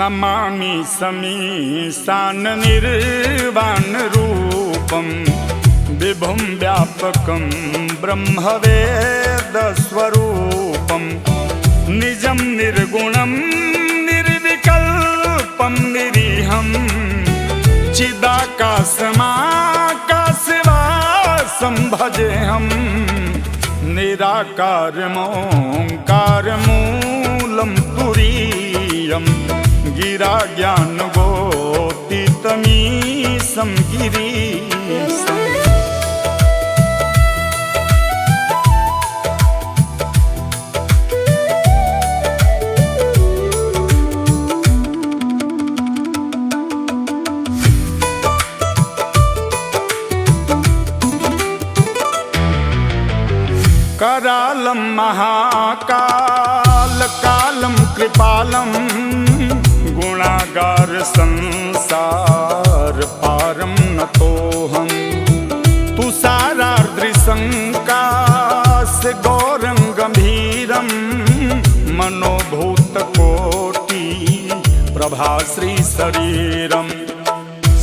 नमामि समीशान निर्वाण रूपं विभुं व्यापकं ब्रह्मवेदस्वरूपं निजं निर्गुणं निर्विकल्पं निरीहं चिदाकाशमाकाशवासं भजेऽहं निराकारमोङ्कारमूलं तुरीयं गिरा ज्ञानगोतीतमीशं गिरीशम्। करालं महाकालकालं कृपालं गुणागार संसार पारं नतोऽहं तुषारार्द्रसंकाश गौरं गंभीरं मनोभूतकोटि प्रभाश्री शरीरं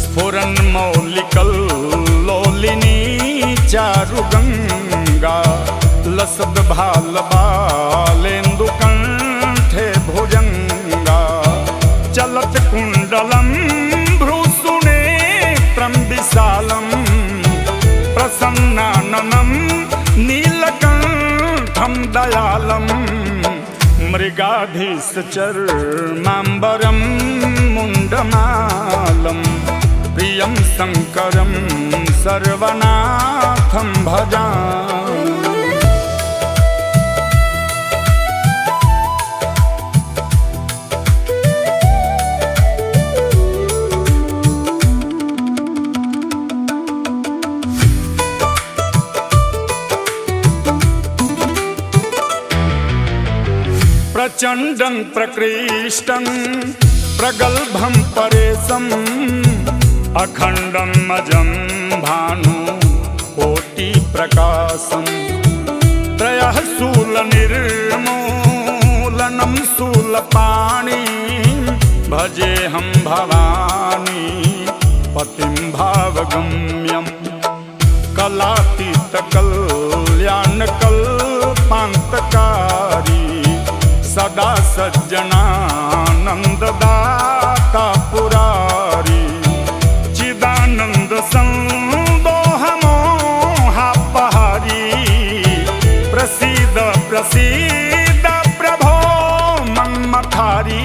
स्फुरन्मौलिकल्लोलिनी चारुगंगा लसद्भालबालेन्दुकण्ठे भुजङ्गा चलत् कुण्डलं भ्रूसुनेत्रं विशालं प्रसन्नाननं नीलकण्ठं दयालं मृगाधीशचर्माम्बरं मुण्डमालं प्रियं शङ्करं सर्वनाथं भजामि। प्रचण्डं प्रकृष्टं प्रगल्भं परेशम् अखण्डं अजं भानु कोटिप्रकाशं त्रयः शूलनिर्मूलनं शूलपाणि भजेऽहं भवानी पतिं भावगम्यं कलातीतकल्याणकल्पान्तकारी सदा सज्जनानन्ददाता पुरारी चिदानन्द संदोहमोहापहारी प्रसीद प्रसीद प्रभो मन्मथारी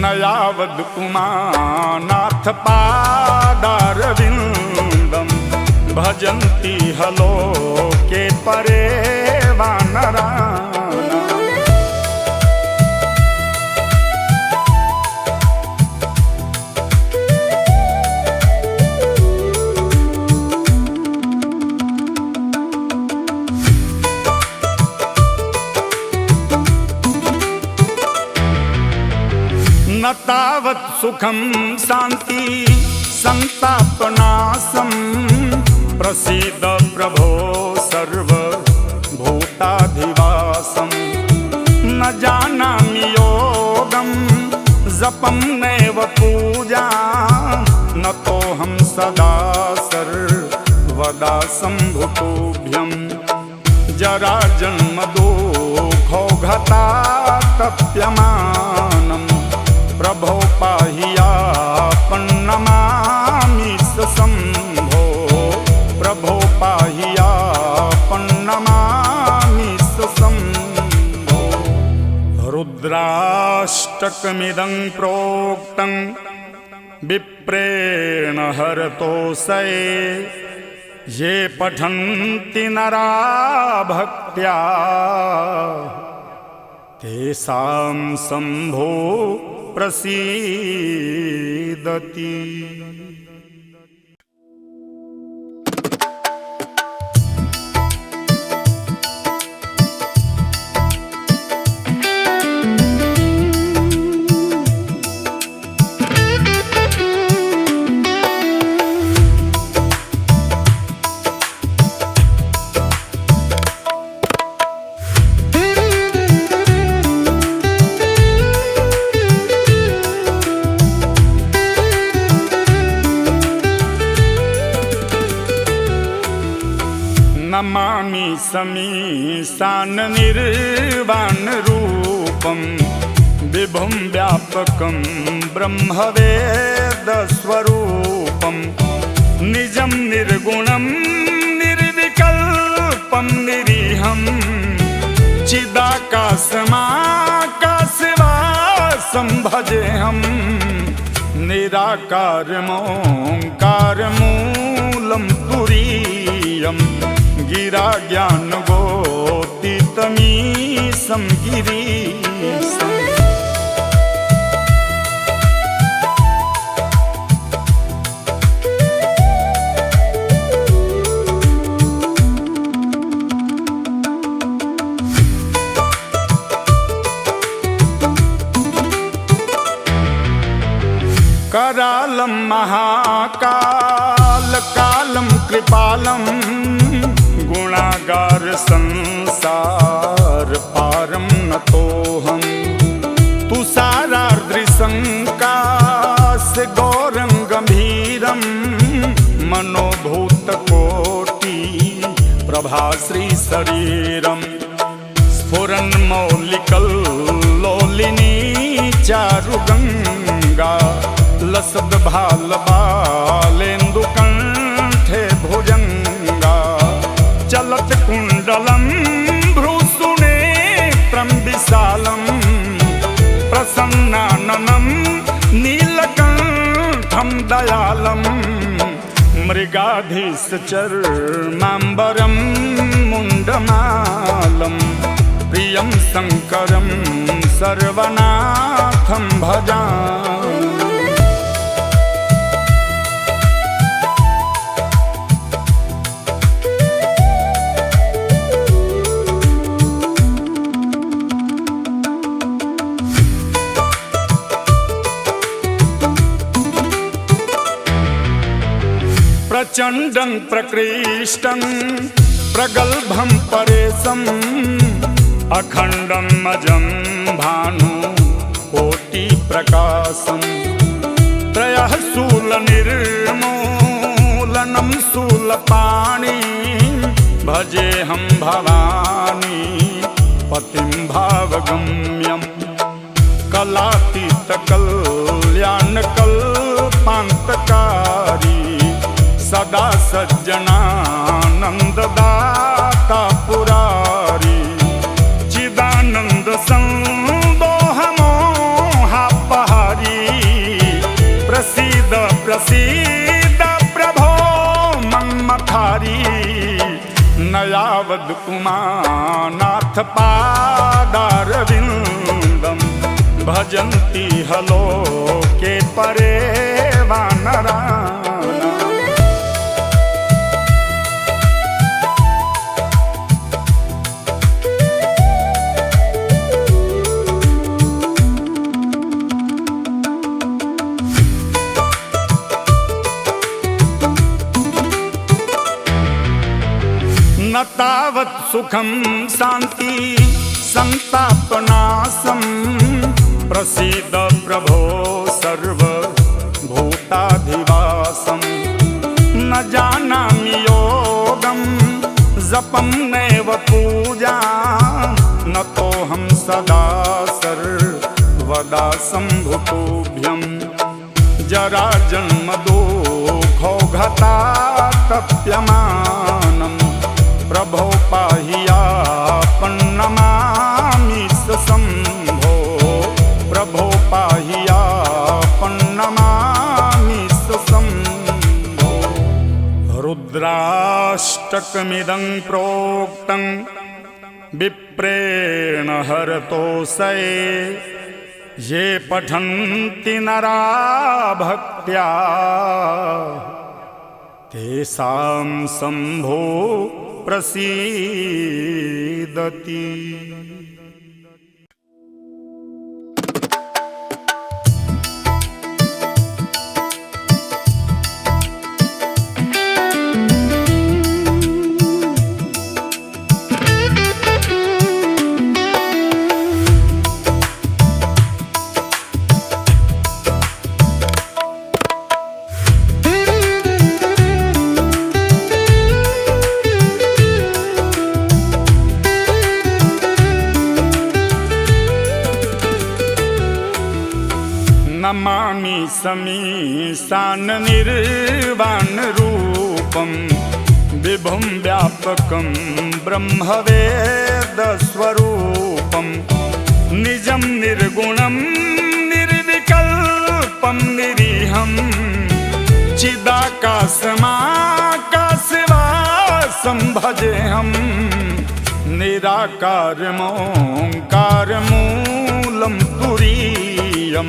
नयावद् उमानाथ पादारविन्दं भजन्ति हलोके परे वानरा। न तावत् सुखं शान्ति संतापनाशं प्रसीद प्रभो सर्वभूताधिवासं न जानामि योगं जपं नैव पूजा न तोऽहं सदा सर्वदा सम्भुतोऽभ्यं जरा जन्म दुःखौघतातप्यमानं प्रभो पाहियापन्नमामि शम्भो प्रभो पाहियापन्नमामि शम्भो। रुद्राष्टकमिदं प्रोक्तं विप्रेण हरतोषये ये पठन्ति नरा भक्त्या तेषां शम्भो प्रसीदति। समीशान निर्वाण रूपम विभुं व्यापकं ब्रह्मवेदस्वरूपं निजं निर्गुणं निर्विकल्पं निरीहं चिदाकाशमाकाशवासं भजेऽहं निराकारमोङ्कारमूलं तुरीयं गिरा ज्ञानगोतीतमीशं गिरीशम्। करालं महाकालकालं कृपालं गुणागार संसार पारं नतोऽहं तुषारार्द्रसंकाश गौरं गंभीरं मनोभूतकोटि प्रभाश्री शरीरं स्फुरन्मौलिकल्लोलिनी चारुगंगा लसद्भालबालेन्दुकण्ठे भुजङ्गा चलत् कुण्डलं भ्रूसुनेत्रं विशालं प्रसन्नाननं नीलकण्ठं दयालं मृगाधीशचर्माम्बरं मुण्डमालं प्रियं शङ्करं सर्वनाथं भजामि। प्रचण्डं प्रकृष्टं प्रगल्भं परेशम् अखण्डं अजं भानु कोटिप्रकाशं त्रयः शूलनिर्मूलनं शूलपाणि भजेऽहं भवानी पतिं भावगम्यं कलातीतकल्याणकल्पान्तकारी सदा सज्जनानन्ददाता पुरारी चिदानन्द संदोहमोहापहारी प्रसीद प्रसीद प्रभो मन्मथारी न यावद् उमानाथ पादारविन्दं भजन्ति हलोके परे वानरा। न तावत् सुखं शान्ति संतापनाशं प्रसीद प्रभो सर्वभूताधिवासं न जानामि योगं जपं नैव पूजा न तोऽहं सदा सर्वदा सम्भुतोऽभ्यं जरा जन्म दुःखौघता तप्यमानं प्रभो पाहियापन्नमामि शम्भो प्रभो पाहियापन्नमामि शम्भो। रुद्राष्टकमिदं प्रोक्तं विप्रेण हरतोऽसये ये पठन्ति नरा भक्त्या तेषां शम्भो प्रसीदति। नमामि समीशान निर्वाण रूपं विभुं व्यापकं ब्रह्मवेदस्वरूपं निजं निर्गुणं निर्विकल्पं निरीहं चिदाकाशमाकाशवासं भजेऽहं निराकारमोङ्कारमूलं तुरीयं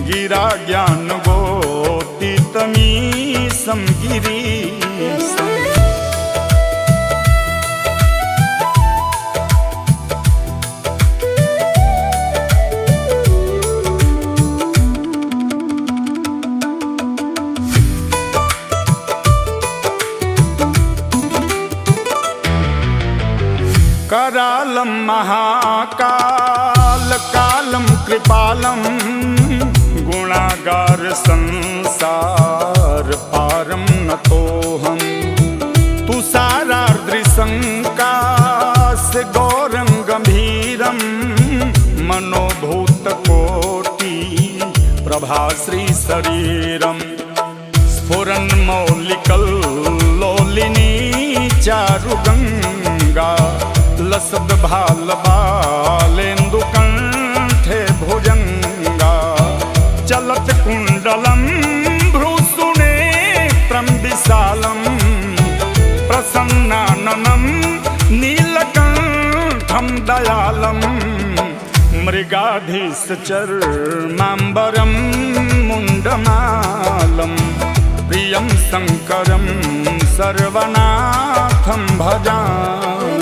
गिरा ज्ञानगोतीतमीशं गिरीशम्। करालं महाकालकालं कृपालं गुणागार संसार पारं नतोऽहं तुषारार्द्रसङ्काश गौरं गम्भीरं मनोभूतकोटि प्रभाश्री शरीरं स्फुरन्मौलिकल्लोलिनी चारुगङ्गा लसद्भालबालेन्दुकण्ठे भुजङ्गा चलत् कुण्डलं भ्रूसुनेत्रं विशालं प्रसन्नाननं नीलकण्ठं दयालं मृगाधीशचर्माम्बरं मुण्डमालं प्रियं शङ्करं सर्वनाथं भजामि।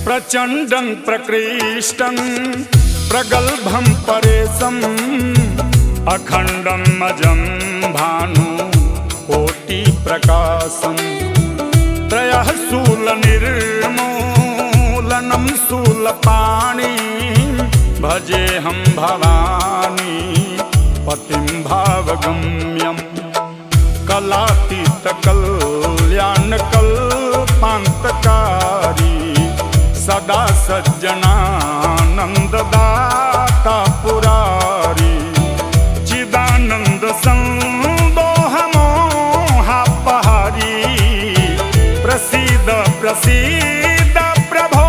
प्रचण्डं प्रकृष्टं प्रगल्भं परेशम् अखण्डं अजं भानुकोटिप्रकाशं त्रयः शूलनिर्मूलनं शूलपाणि भजेऽहं भवानी पतिं भावगम्यं कलातीतकल्याणकल्पान्तकारी सदा सज्जनानन्ददाता पुरारी चिदानन्द संदोहमोहापहारी प्रसीद प्रसीद प्रभो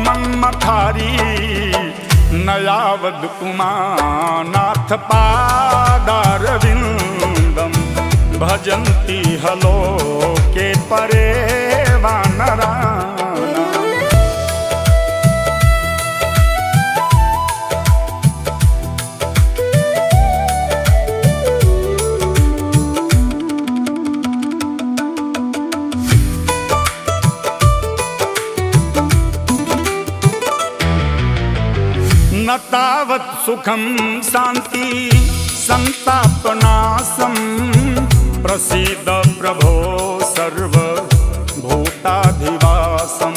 मन्मथारी नयावद् उमानाथ पादारविन्दं भजन्ति हलोके परे वानरा। न तावत् सुखं शान्ति संतापनाशं प्रसीद प्रभो सर्वभूताधिवासं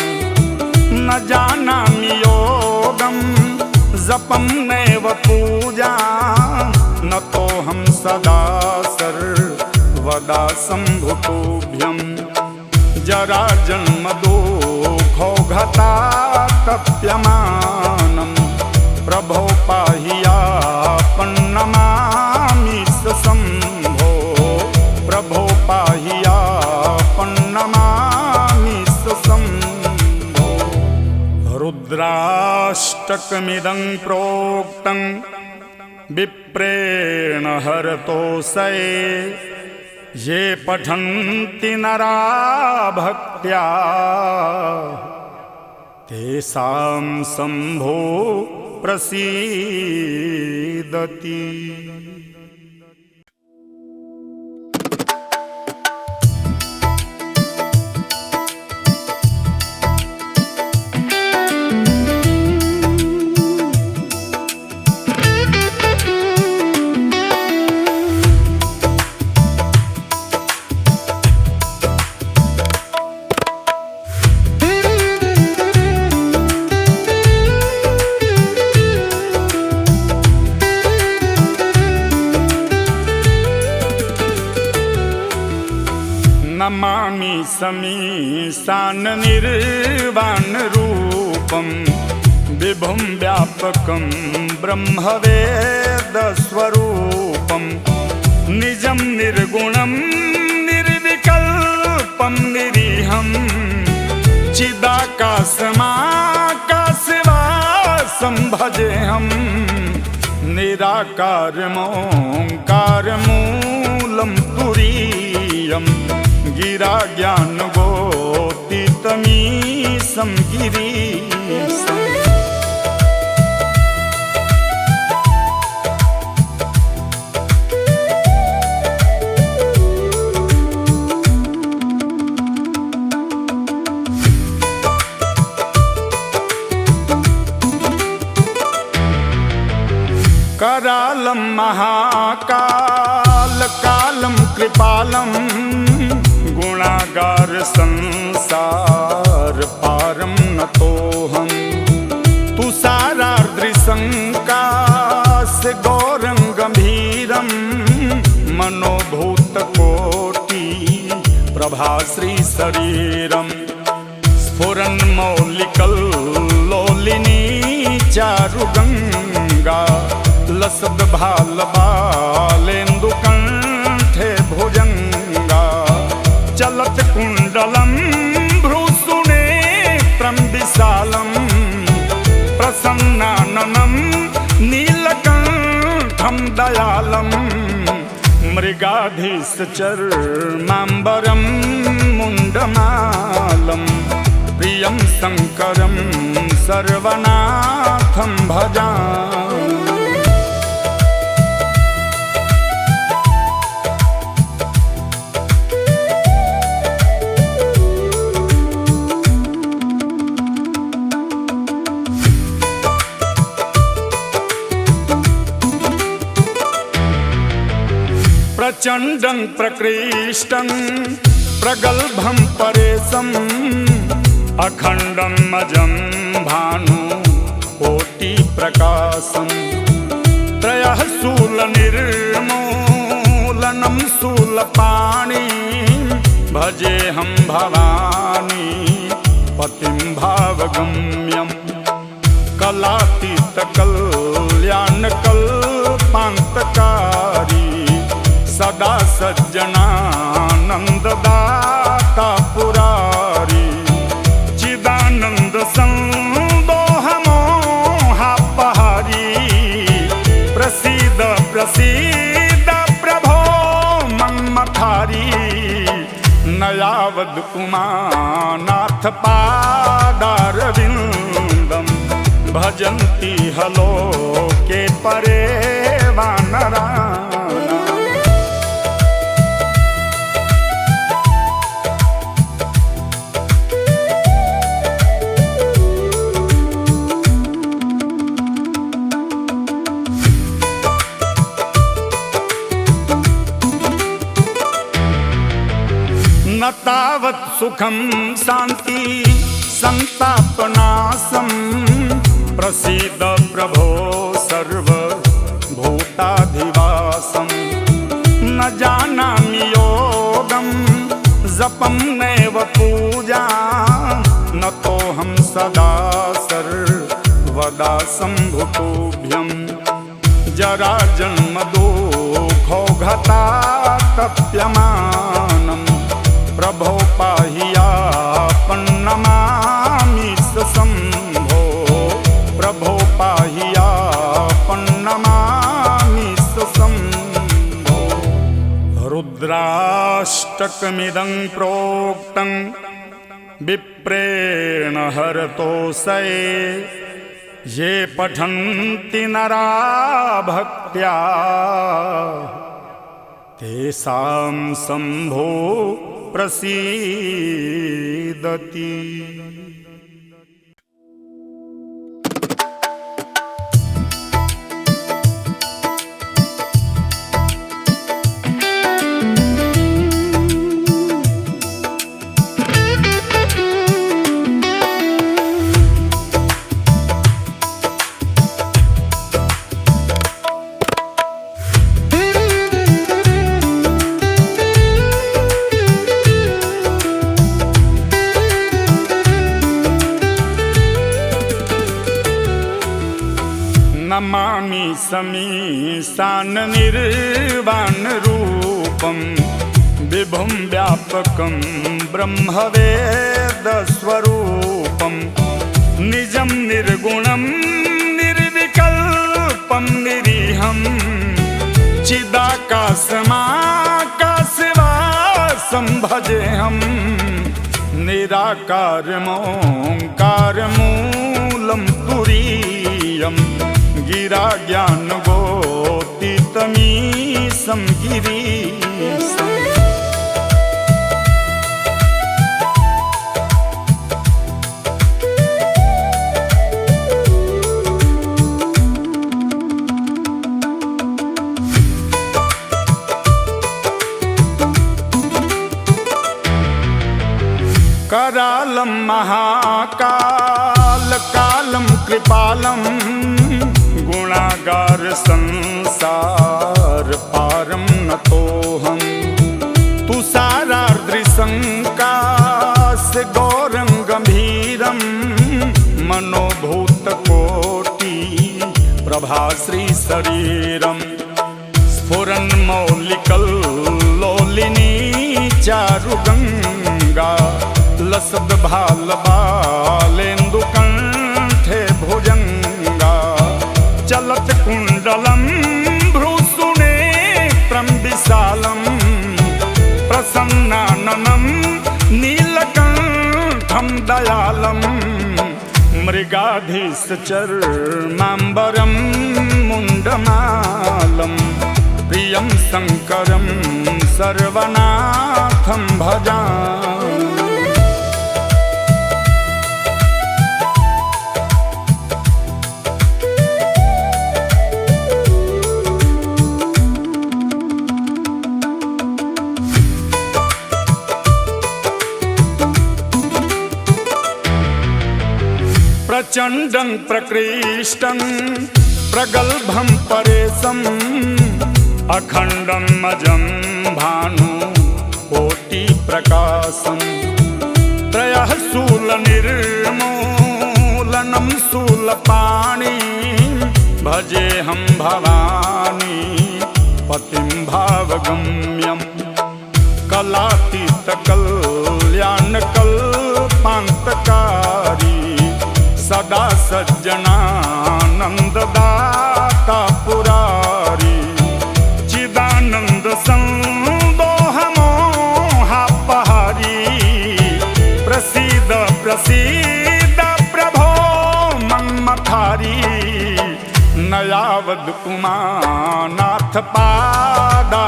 न जानामि योगं जपं नैव पूजा न तोऽहं सदा सर्वदा सम्भुतोऽभ्यं जरा जन्म दुःखौघता तप्यमानं प्रभो पाहियापन्नमामि शम्भो प्रभो पाहियापन्नमामि शम्भो। रुद्राष्टकमिदं प्रोक्तं विप्रेण हरतोऽसये ये पठन्ति नरा भक्त्या तेषां शम्भो प्रसीदति। समीशान निर्वाण रूपम विभुं व्यापकं ब्रह्मवेदस्वरूपं निजं निर्गुणं निर्विकल्पं निरीहं चिदाकाशमाकाशवासं भजेऽहं निराकारमोङ्कारमूलं तुरीयं गिरा ज्ञानगोतीतमीशं गिरीशम् करालं महाकाल कालं कृपालं गुणागार संसार पारं नतोऽहं तुषारार्द्रसंकाश गौरं गंभीरं मनोभूतकोटि प्रभाश्री शरीरं स्फुरन्मौलिकल्लोलिनी चारुगंगा लसद्भालबालेन्दुकण्ठे भुजङ्गा चलत् कुण्डलं भ्रूसुनेत्रं विशालं प्रसन्नाननं नीलकण्ठं दयालं मृगाधीशचर्माम्बरं मुण्डमालं प्रियं शङ्करं सर्वनाथं भजामि। प्रचण्डं प्रकृष्टं प्रगल्भं परेशम् अखण्डं अजं भानु कोटिप्रकाशं त्रयः शूलनिर्मूलनं शूलपाणि भजेऽहं भवानी पतिं भावगम्यं कलातीतकल्याणकल्पान्तकारी सदा सज्जनानन्ददाता पुरारी चिदानन्द संदोहमोहापहारी प्रसीद प्रसीद प्रभो मन्मथारी नयावद् उमानाथ पादारविन्दं भजन्ति हलोके परे वानरा। न तावत् सुखं शान्ति संतापनाशं प्रसीद प्रभो सर्वभूताधिवासं न जानामि योगं जपं नैव पूजा न तोऽहं सदा सर्वदा सम्भुतोभ्यं जरा जन्म दुःखौघता तप्यमानं प्रभो पाहियापन्नमामि शम्भो प्रभो पाहियापन्नमामि शम्भो। रुद्राष्टकमिदं प्रोक्तं विप्रेण हरतोऽसये ये पठन्ति नरा भक्त्या तेषां शम्भो प्रसीदति। नमामि समीशान निर्वाण रूपं विभुं व्यापकं ब्रह्मवेदस्वरूपं निजं निर्गुणं निर्विकल्पं निरीहं चिदाकाशमाकाशवासं भजेऽहं निराकारमोङ्कारमूलं तुरीयं गिरा ज्ञानगोतीतमीशं गिरीशम् करालं महाकाल कालं कृपालं गुणागार संसार पारं नतोऽहं तुषारार्द्रसंकाश गौरं गंभीरं मनोभूतकोटि प्रभाश्री शरीरं स्फुरन्मौलिकल्लोलिनी चारुगंगा लसद्भालबालेन्दुकण्ठे भुजङ्गा चलत् कुण्डलं भ्रूसुनेत्रं विशालं प्रसन्नाननं नीलकण्ठं दयालं मृगाधीशचर्माम्बरं मुण्डमालं प्रियं शङ्करं सर्वनाथं भजामि। प्रचण्डं प्रकृष्टं प्रगल्भं परेशम् अखण्डं अजं भानुकोटिप्रकाशं त्रयः शूलनिर्मूलनं शूलपाणि भजेऽहं भवानी पतिं भावगम्यं कलातीतकल्याणकल्पान्तकारी सदा सज्जनानन्ददाता पुरारी चिदानन्द संदोहमोहापहारी प्रसीद प्रसीद प्रभो मन्मथारी नयावद् उमानाथ पादारविन्दं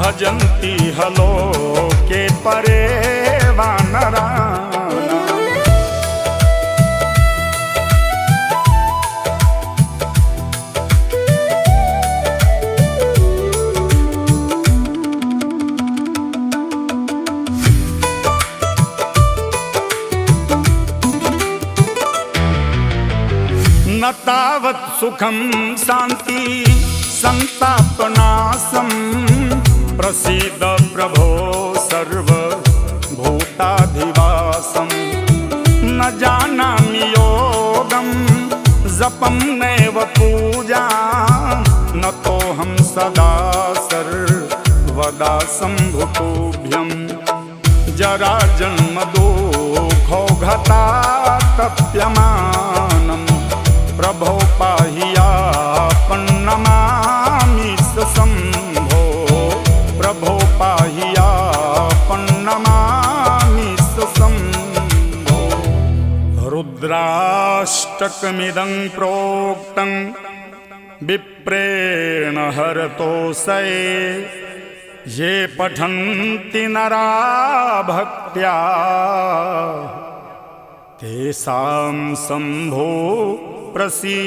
भजन्ति हलोके परे वानरा। न तावत् सुखं शान्ति संतापनाशं प्रसीद प्रभो सर्वभूताधिवासं न जानामि योगं जपं नैव पूजा न तोऽहं सदा सर्वदा सम्भुतोऽभ्यं जरा जन्म दुःखौघतातप्यमानं प्रभो पाहियापन्नमामि शम्भो प्रभो पाहियापन्नमामि शम्भो। रुद्राष्टकमिदं प्रोक्तं विप्रेण हरतोऽसये ये पठन्ति नरा भक्त्या तेषां शम्भो प्रसीदति।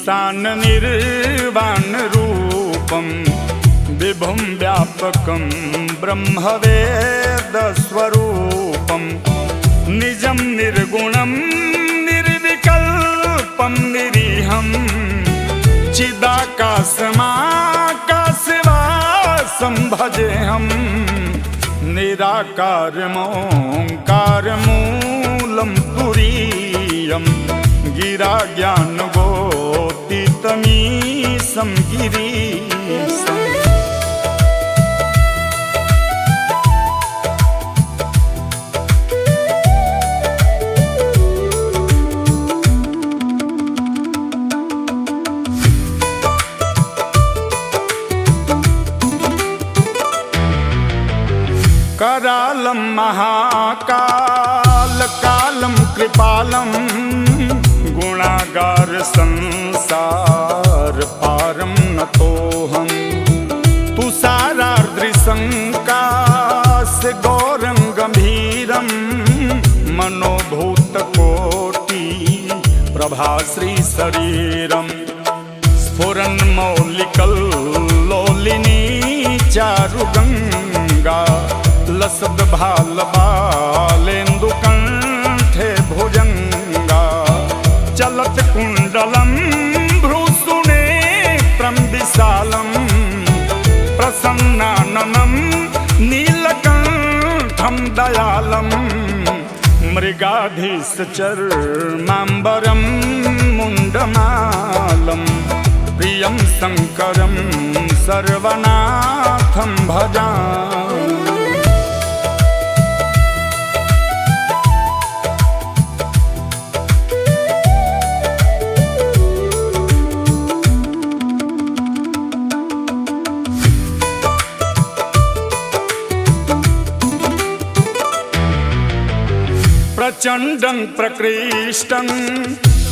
ईशान निर्वाण रूपम विभुम व्यापकम ब्रह्मवेदस्वरूपम निजं निर्गुणं निर्विकल्पं निरीहं चिदाकाशमाकाशवासं भजेऽहं निराकारमोङ्कारमूलं तुरीयं गिरा ज्ञानगोतीतमीशं गिरीशम्। करालं महाकाल कालं कृपालं गुणागार संसार पारं नतोऽहं तुषारार्द्रसंकाश गौरं गंभीरं मनोभूतकोटि प्रभाश्री शरीरं स्फुरन्मौलिकल्लोलिनी चारुगंगा लसद भाल बालेन्दुकण्ठे भुजंगा चलत कुंडलं भ्रूसुनेत्रं विशालं प्रसन्नाननं नीलकण्ठं दयालं मृगाधीशचर्माम्बरं मुण्डमालं प्रियं शङ्करं सर्वनाथं भजामि। प्रचंडं प्रकृष्टं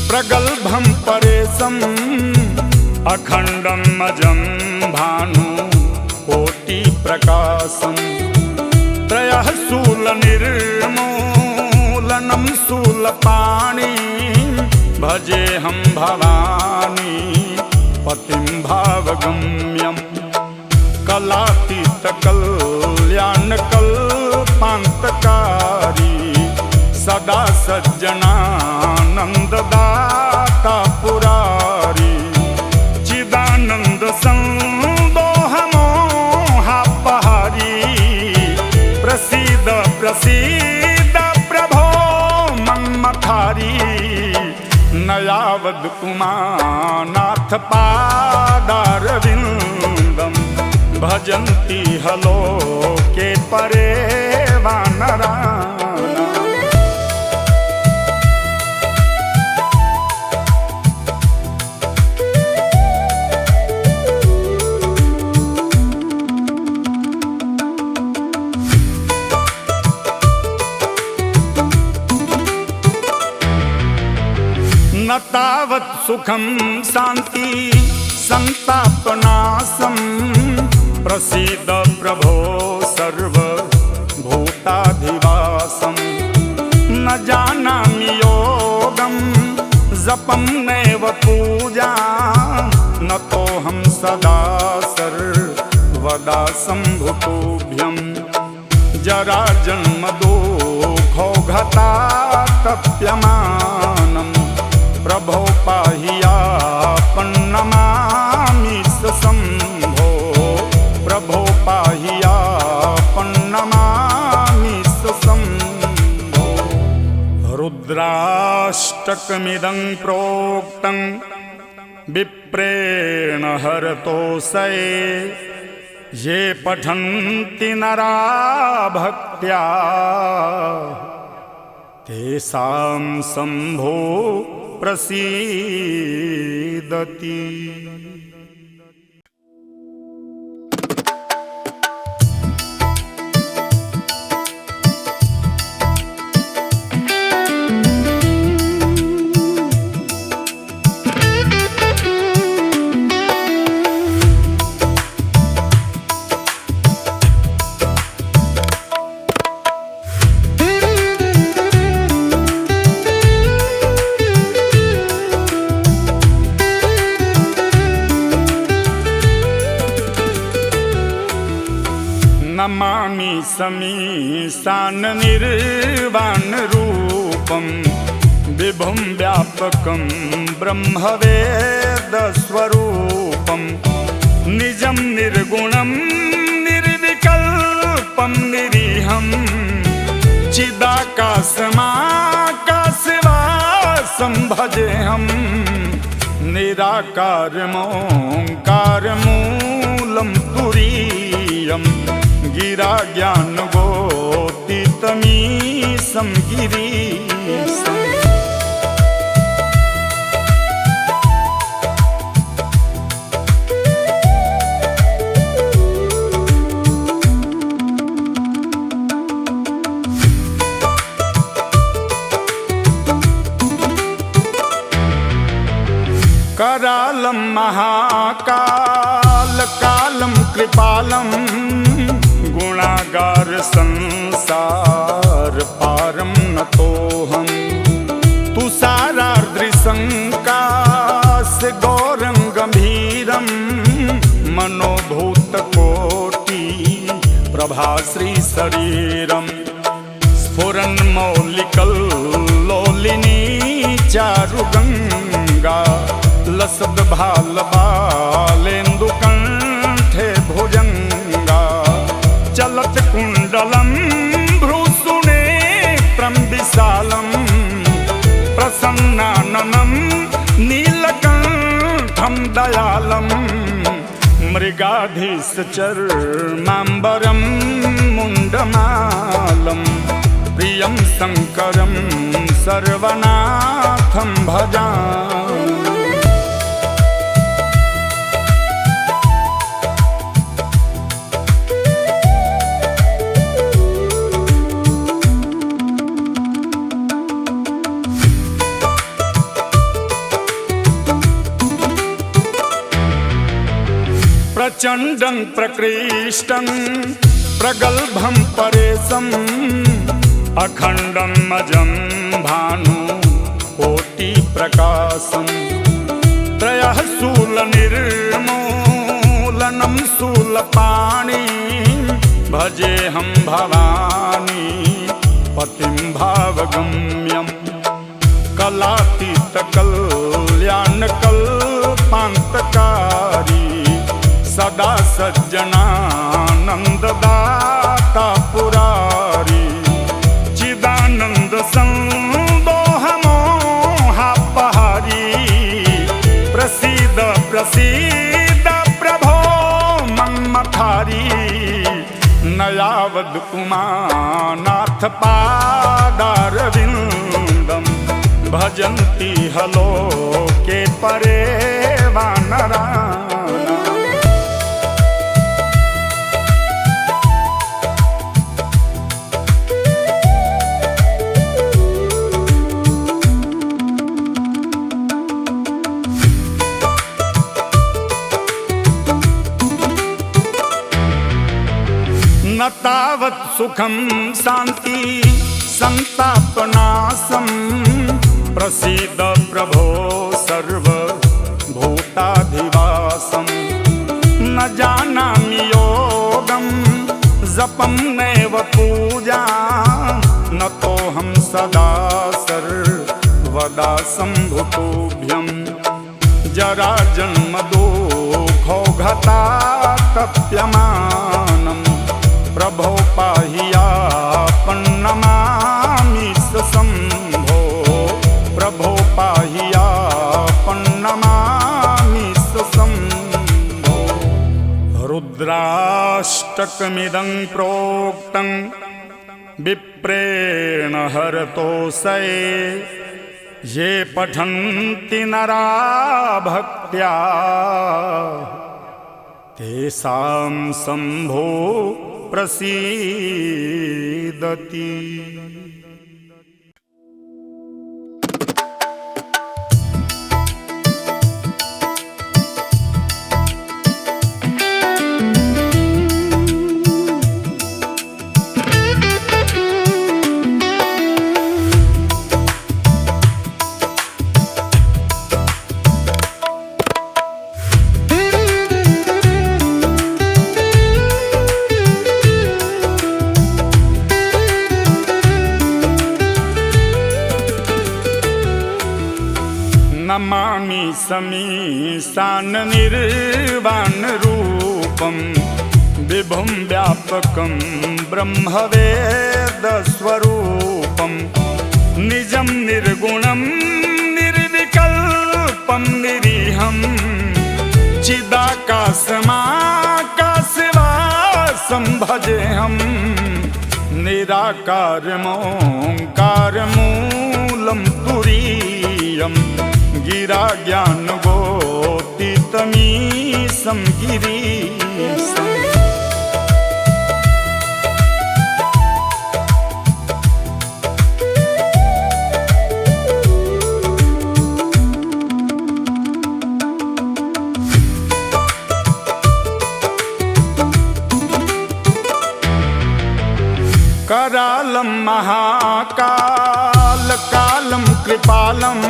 प्रगल्भं परेशं अखंडं अजं भानु कोटि प्रकाशं त्रयः शूलनिर्मूलनं शूलपाणि भजेऽहं भवानी पतिं भावगम्यं कलातीतकल्याणकल्पान्तकारी सदा सज्जनानंददाता पुरारी चिदानंद संदोहमोहापहारी प्रसीद प्रसीद प्रभो मन्मथारी नयावद उमानाथ पादारविंदम भजन्ति हलोके परे वानरा। न तावत् सुखं शांति संतापनाशं प्रसीद प्रभो सर्वभूताधिवासं न जानामि योगं जपं नैव पूजा न तोऽहं सदा सर्वदा सम्भुतुभ्यं जरा जन्म दुःखौघतातप्यमानं प्रभो पाहियापन्नमामि शम्भो प्रभो पाहियापन्नमामि शम्भो। रुद्राष्टकमिदं प्रोक्तं विप्रेण हरतोऽसये ये पठन्ति नरा भक्त्या तेषां शम्भो प्रसीदति। नमामि समीशान निर्वाण रूपं विभुं व्यापकं ब्रह्मवेदस्वरूपं निजं निर्गुणं निर्विकल्पं निरीहं चिदाकाशमाकाशवासं भजेऽहं निराकारमोङ्कारमूलं तुरीयं गिरा ज्ञानगोतीतमीशं गिरीशम्। करालं महाकाल कालं कृपालं गुणागार संसार पारं नतोऽहं तुषारार्द्रसंकाश गौरं गंभीरं मनोभूतकोटि प्रभाश्री शरीरं स्फुरन्मौलिकल्लोलिनी चारुगंगा लसद भाल बालेन्दुकण्ठे भुजंगा चलत कुंडलं भ्रूसुनेत्रं विशालं प्रसन्नाननं नीलकण्ठं दयालं मृगाधीशचर्माम्बरं मुण्डमालं प्रियं शङ्करं सर्वनाथं भजामि। प्रचंडं प्रकृष्टं प्रगल्भं परेशं अखंडं अजं भानु कोटि प्रकाशं त्रयः शूलनिर्मूलनं शूलपाणि भजेऽहं भवानी पतिं भावगम्यं कलातीतकल्याणकल्पान्तकारी सदा सज्जनानंददाता पुरारी चिदानंद संदोहमोहापहारी प्रसीद प्रसीद प्रभो मन्मथारी नयावद उमानाथ पादारविंदं भजन्ति हलोके परे वानरा। न तावत् सुखं शांति संतापनाशं प्रसीद प्रभो सर्वभूताधिवासं न जानामि योगं जपं नैव पूजा न तोऽहं सदा सर्वदा सम्भुतोऽभ्यं जरा जन्म दुःखौघतातप्यमानं प्रभो पाहियापन्नमामि शम्भो प्रभो पाहियापन्नमामि शम्भो। रुद्राष्टकमिदं प्रोक्तं विप्रेण हरतोऽसये ये पठन्ति नरा भक्त्या तेषां शम्भो प्रसीदति। समीशान निर्वाण रूपम विभुम व्यापकम ब्रह्मवेदस्वरूपम निजं निर्गुणं निर्विकल्पं निरीहं चिदाकाशमाकाशवासं भजेऽहं निराकारमोङ्कारमूलं तुरीयं गिरा ज्ञानगोतीतमीशं गिरीशम्। करालं महाकाल कालं कृपालं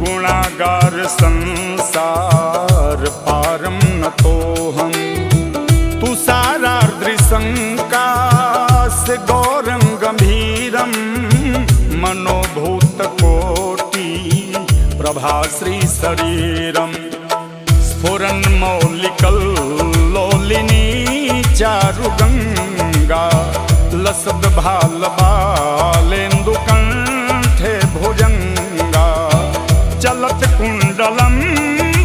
गुणागार संसार पारं नतोऽहं तुषारार्द्रशङ्कास गौरं गम्भीरं मनोभूतकोटि प्रभाश्री शरीरं स्फुरन्मौलिकल्लोलिनी चारुगङ्गा लसद भाल बालेन्दुकण्ठे भुजङ्गा चलत कुण्डलं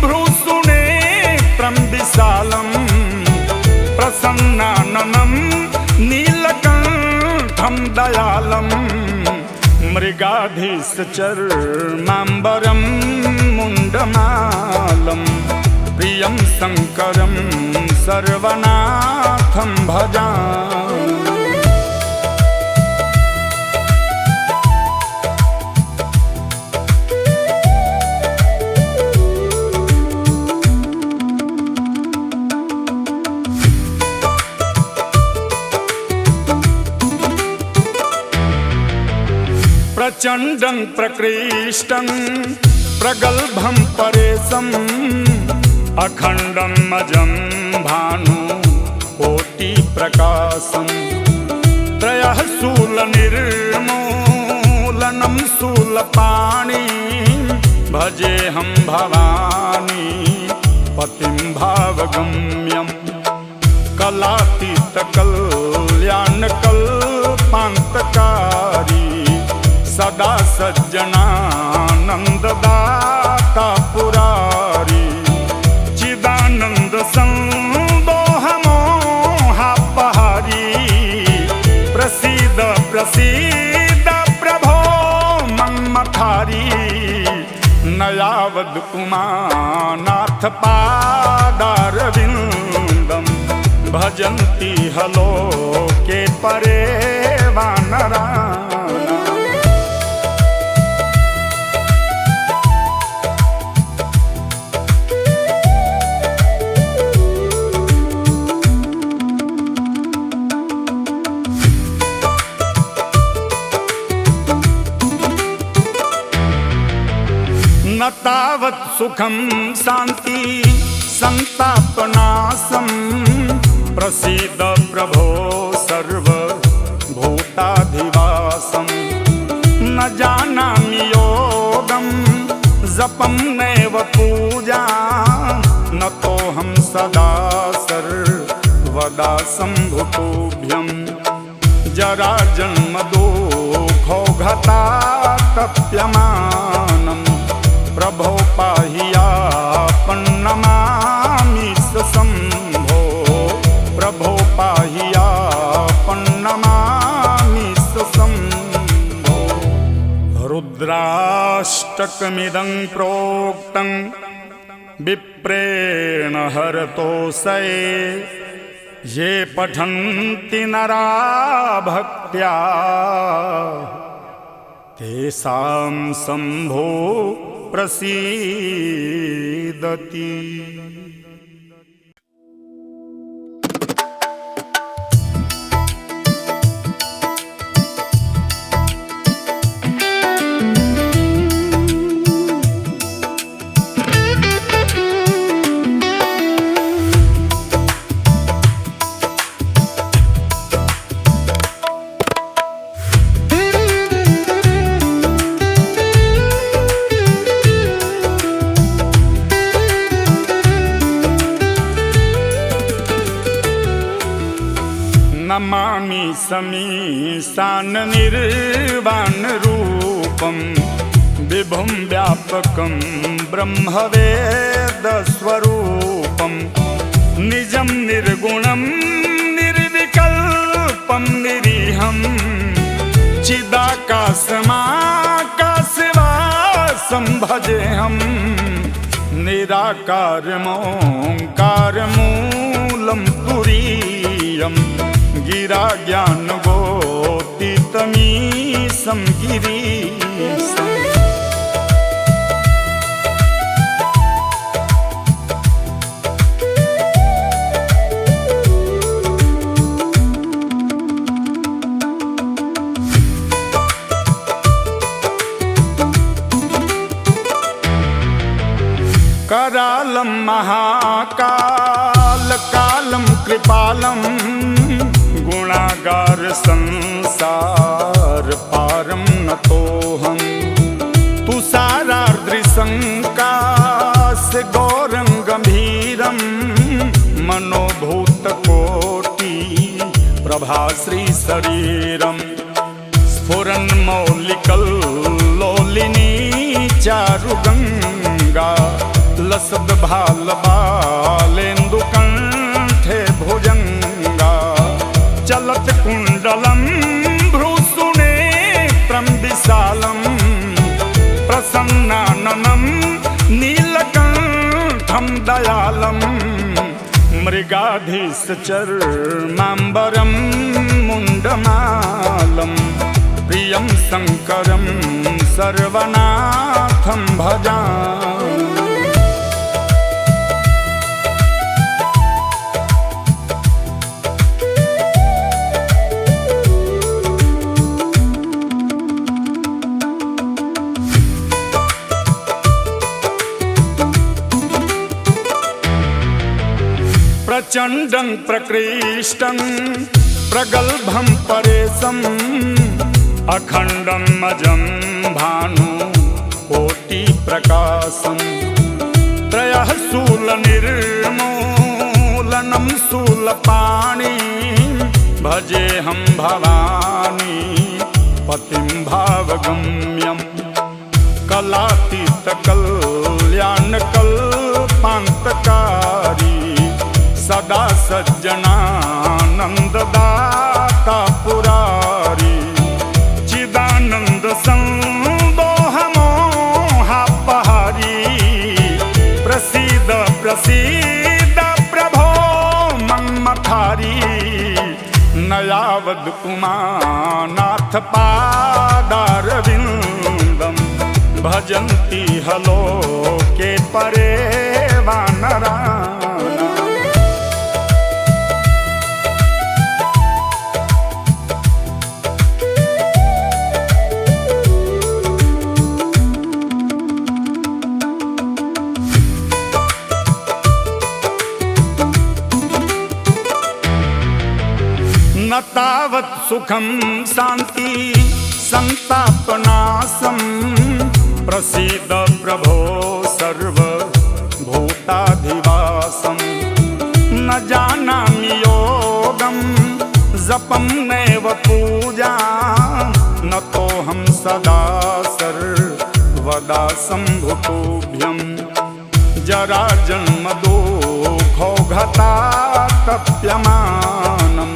भ्रूसुनेत्रं विशालं प्रसन्नाननं नीलकण्ठं दयालं मृगाधीशचर्माम्बरं मुण्डमालं प्रियं शङ्करं सर्वनाथं भजामि। प्रचण्डं प्रकृष्टं प्रगल्भं परेशम् अखण्डं अजं भानु कोटिप्रकाशं त्रयः शूलनिर्मूलनं शूलपाणि भजेऽहं भवानी पतिं भावगम्यं कलातीतकल्याणकल्पान्तकारी सदा सज्जनानन्ददाता पुरारी चिदानन्द संदोहमोहापहारी प्रसीद प्रसीद प्रभो मन्मथारी नयावद् उमानाथ पादारविन्दं भजन्ति हलोके परे वानरा। न तावत् सुखं शान्ति संतापनाशं प्रसीद प्रभो सर्वभूताधिवासं न जानामि योगं जपं नैव पूजा न तोऽहं सदा सर्वदा सम्भुतोऽभ्यं जरा जन्म दुःखौघतातप्यमानं प्रभो पाहियापन्नमामि शम्भो प्रभो पाहियापन्नमामि शम्भो। रुद्राष्टकमिदं प्रोक्तं विप्रेण हरतोऽसये ये पठन्ति नरा भक्त्या तेषां शम्भो प्रसीदति। नमामि समीशाननिर्वाणरूपं विभुं व्यापकं ब्रह्मवेदस्वरूपं निजं निर्गुणं निर्विकल्पं निरीहं चिदाकाशमाकाशवासं भजेऽहं निराकारमोङ्कारमूलं तुरीयं गिरा ज्ञानगोतीतमीशं गिरीशम् करालं महाकालकालं कृपालं गुणागार संसार पारं नतोऽहं तुषारार्द्रसंकाश गौरं गंभीरं मनोभूतकोटि प्रभाश्री शरीरं स्फुरन्मौलिकल्लोलिनी चारुगंगा लसद्भालबालेन्दुकण्ठे भुजङ्गा चलत् कुण्डलं भ्रूसुनेत्रं विशालं प्रसन्नाननं नीलकण्ठं दयालं मृगाधीशचर्माम्बरं मुण्डमालं प्रियं शङ्करं सर्वनाथं भजामि। प्रचण्डं प्रकृष्टं प्रगल्भं परेशम् अखण्डं अजं भानुकोटिप्रकाशं त्रयः शूलनिर्मूलनं शूलपाणिं भजेऽहं भवानी पतिं भावगम्यं कलातीतकल्याणकल्पान्तकारी सदा सज्जनानन्ददाता पुरारी चिदानन्द संदोहमोहापहारी प्रसीद प्रसीद प्रभो मन्मथारी नयावद् उमानाथ पादारविन्दं भजन्ति हलोके परे वानरा। न तावत् सुखं शान्ति संतापनाशं प्रसीद प्रभो सर्वभूताधिवासं न जानामि योगं जपं नैव पूजा न तोऽहं सदा सर्वदा सम्भुतुभ्यं जरा जन्म दुःखौघतातप्यमानं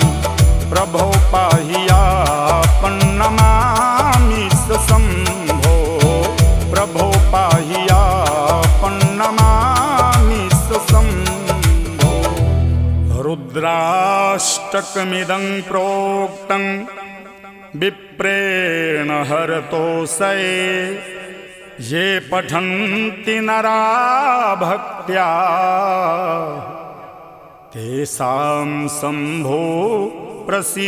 प्रभो पाहियापन्नमामि शम्भो प्रभो पाहियापन्नमामि शम्भो। रुद्राष्टकमिदं प्रोक्तं विप्रेण हरतोऽसये ये पठन्ति नरा भक्त्या तेषां शम्भो प्रसीदति।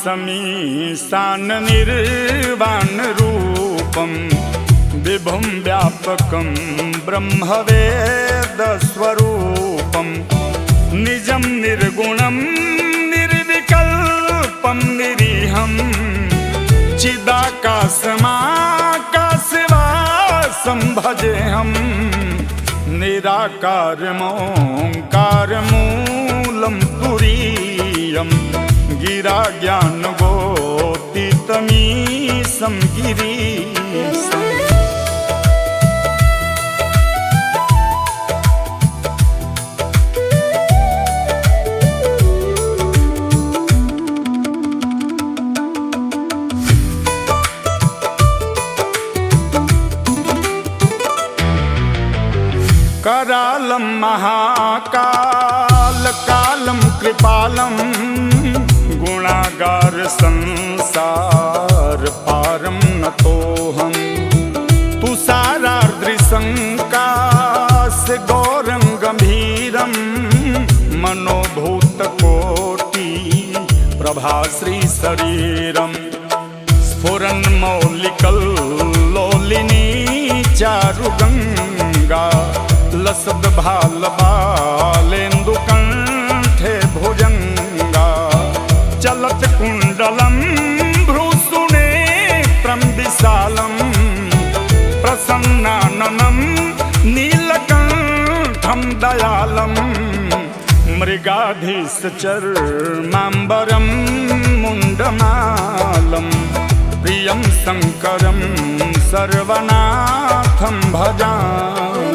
समीशान निर्वाण रूपम विभुम व्यापकम ब्रह्मवेदस्वरूपम निजं निर्गुणं निर्विकल्पं निरीहं चिदाकाशमाकाशवासं भजेऽहं निराकारमोङ्कारमूलं तुरीयं गिराज्ञानगोतीतमीशं गिरीशम्। करालं महाकाल कालं कृपालं गुणागार संसार पारं नतोऽहं तुषारार्द्रसंकाश गौरं गंभीरं मनोभूतकोटि प्रभाश्री शरीरं स्फुरन्मौलिकल्लोलिनी चारुगंगा लसद्भालबालेन्दुकण्ठे भुजङ्गा चलत् कुण्डलं भ्रूसुनेत्रं विशालं प्रसन्नाननं नीलकण्ठं दयालं मृगाधीशचर्माम्बरं मुण्डमालं प्रियं शङ्करं सर्वनाथं भजामि।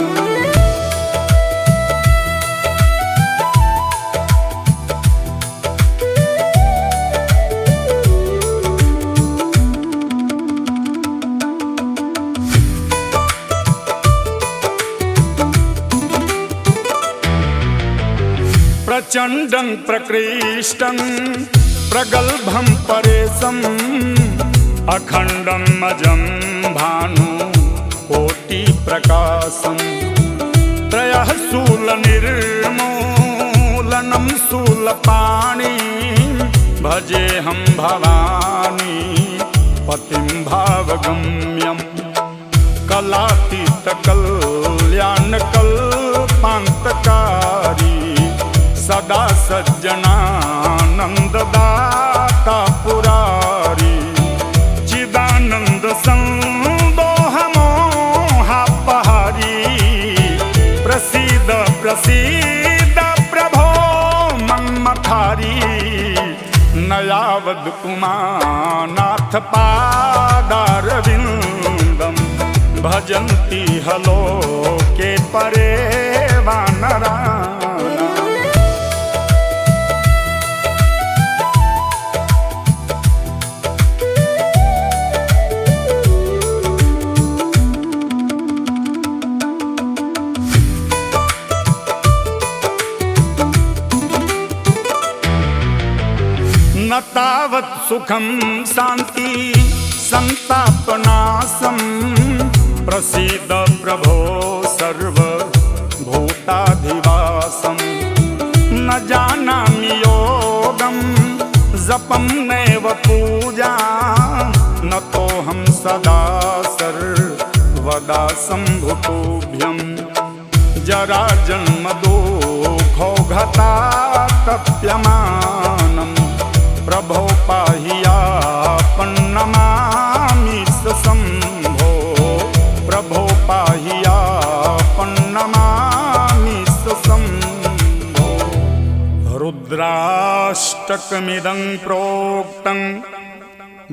प्रचण्डं प्रकृष्टं प्रगल्भं परेशम् अखण्डं अजं भानुकोटिप्रकाशं त्रयः शूलनिर्मूलनं शूलपाणिं भजेऽहं भवानी पतिं भावगम्यं कलातीतकल्याणकल्पान्तकारी सदा सज्जनानन्ददाता पुरारी चिदानन्द संदोहमोहापहारी प्रसीद प्रसीद प्रभो मन्मथारी नयावद् उमानाथ पादारविन्दं भजन्ति हलोके परे वानरा। न तावत् सुखं शान्ति संतापनाशं प्रसीद प्रभो सर्वभूताधिवासं न जानामि योगं जपं नैव पूजा न तोऽहं सदा सर्वदा सम्भुतोऽभ्यं जरा जन्म दुःखौघतातप्यमानं प्रभो पाहियापन्नमामि शम्भो प्रभो पाहियापन्नमामि शम्भो। रुद्राष्टकमिदं प्रोक्तं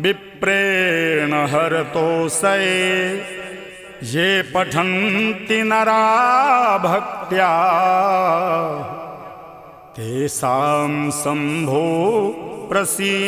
विप्रेण हरतोऽसये ये पठन्ति नरा भक्त्या तेषां शम्भो प्रसीदति।